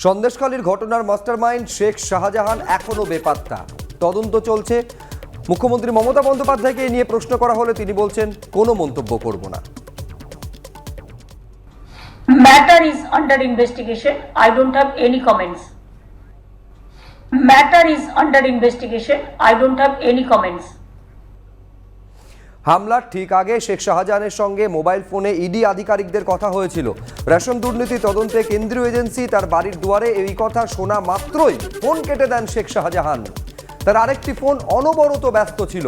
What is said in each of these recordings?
সন্দেশখালীর ঘটনার মাস্টারমাইন্ড শেখ শাহজাহান এখনো বেপাত্তা, তদন্ত চলছে। মুখ্যমন্ত্রী মমতা বন্দ্যোপাধ্যায়কে নিয়ে প্রশ্ন করা হলে তিনি বলছেন কোনো মন্তব্য করব না। Matter is under investigation. I don't have any comments. Matter is under investigation. I don't have any comments. হামলার ঠিক আগে শেখ শাহজাহানের সঙ্গে মোবাইল ফোনে ইডি আধিকারিকদের কথা হয়েছিল। রেশন দুর্নীতি তদন্তে কেন্দ্রীয় এজেন্সি তার বাড়ির দুয়ারে এই কথা শোনা মাত্রই ফোন কেটে দেন শেখ শাহজাহান। তার আরেকটি ফোন অনবরত ব্যস্ত ছিল।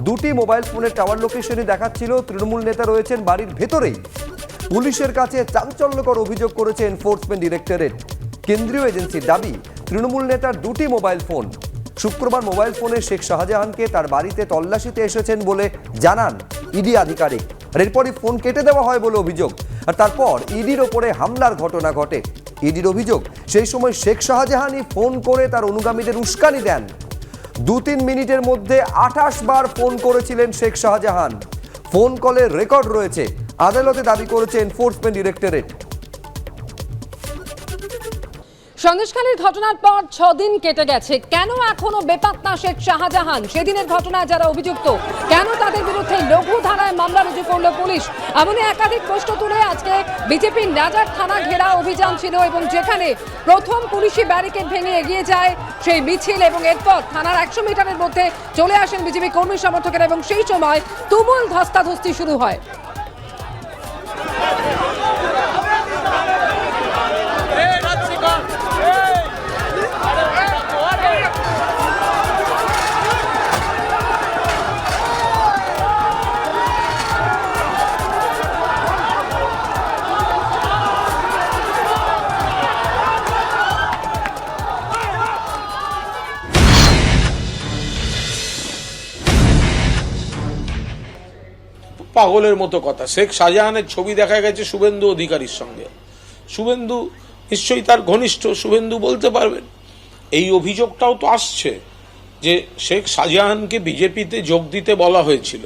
দুটি মোবাইল ফোনের টাওয়ার লোকেশনই দেখাচ্ছিল তৃণমূল নেতা রয়েছেন বাড়ির ভেতরেই। পুলিশের কাছে চাঞ্চল্যকর অভিযোগ করেছে এনফোর্সমেন্ট ডিরেক্টরেট। কেন্দ্রীয় এজেন্সির দাবি তৃণমূল নেতার দুটি মোবাইল ফোন। শুক্রবার মোবাইল ফোনে শেখ শাহজাহানকে তার বাড়িতে তল্লাশিতে এসেছেন বলে জানান ইডি আধিকারিক। আর এরপরই ফোন কেটে দেওয়া হয় বলে অভিযোগ। আর তারপর ইডির ওপরে হামলার ঘটনা ঘটে। ইডির অভিযোগ সেই সময় শেখ শাহজাহানই ফোন করে তার অনুগামীদের উস্কানি দেন। 2-3 মিনিটের মধ্যে 28 বার ফোন করেছিলেন শেখ শাহজাহান। ফোন কলের রেকর্ড রয়েছে, আদালতে দাবি করেছে এনফোর্সমেন্ট ডিরেক্টরেট। সন্দেশখালীর ঘটনার পর 6 দিন কেটে গেছে, কেন এখনো বেপাত্তা শেখ শাহজাহান? সেদিনের ঘটনায় যারা অভিযুক্ত, কেন তাদের বিরুদ্ধে লঘু ধারায় মামলা রুজু করল পুলিশ? এমনই একাধিক প্রশ্ন তুলে আজকে বিজেপির নাজার থানা ঘেরা অভিযান ছিল এবং যেখানে প্রথম পুলিশি ব্যারিকেড ভেঙে এগিয়ে যায় সেই মিছিল এবং এরপর থানার 100 মিটারের মধ্যে চলে আসেন বিজেপি কর্মী সমর্থকেরা এবং সেই সময় তুমুল ধস্তাধস্তি শুরু হয়। পাগলের মতো কথা। শেখ শাহজাহানের ছবি দেখা গেছে শুভেন্দু অধিকারীর সঙ্গে। শুভেন্দু নিশ্চয়ই তার ঘনিষ্ঠ, শুভেন্দু বলতে পারবেন। এই অভিযোগটাও তো আসছে যে শেখ শাহজাহানকে বিজেপিতে যোগ দিতে বলা হয়েছিল,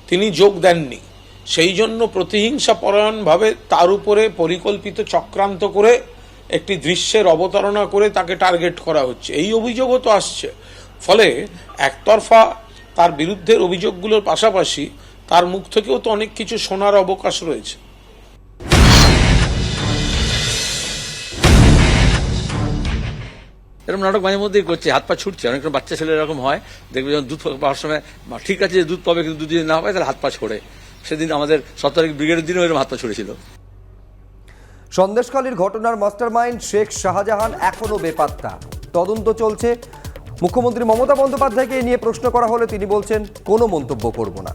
তিনি যোগ দেননি। সেই জন্য প্রতিহিংসা পরায়ণভাবে তার উপরে পরিকল্পিত চক্রান্ত করে একটি দৃশ্যের অবতারণা করে তাকে টার্গেট করা হচ্ছে, এই অভিযোগও তো আসছে। ফলে একতরফা তার বিরুদ্ধের অভিযোগগুলোর পাশাপাশি তার মুখ থেকেও তো অনেক কিছু শোনার অবকাশ রয়েছে। এরকম নাটক মাঝে মধ্যেই করছে, হাত পা ছুটছে। অনেক বাচ্চা ছেলে এরকম হয়, দেখবে যখন দুধ পাওয়ার সময় ঠিক আছে যে দুধ পাবে, কিন্তু দুধ যদি না পায় তাহলে হাত পা ছড়ে। সেদিন আমাদের 17 তারিখ ব্রিগেডের দিনও এরকম হাত পা ছড়েছিল। সন্দেশখালীর ঘটনার মাস্টারমাইন্ড শেখ শাহজাহান এখনো বেপাত্তা, তদন্ত চলছে। মুখ্যমন্ত্রী মমতা বন্দ্যোপাধ্যায়কে নিয়ে প্রশ্ন করা হলে তিনি বলছেন কোনো মন্তব্য করব না।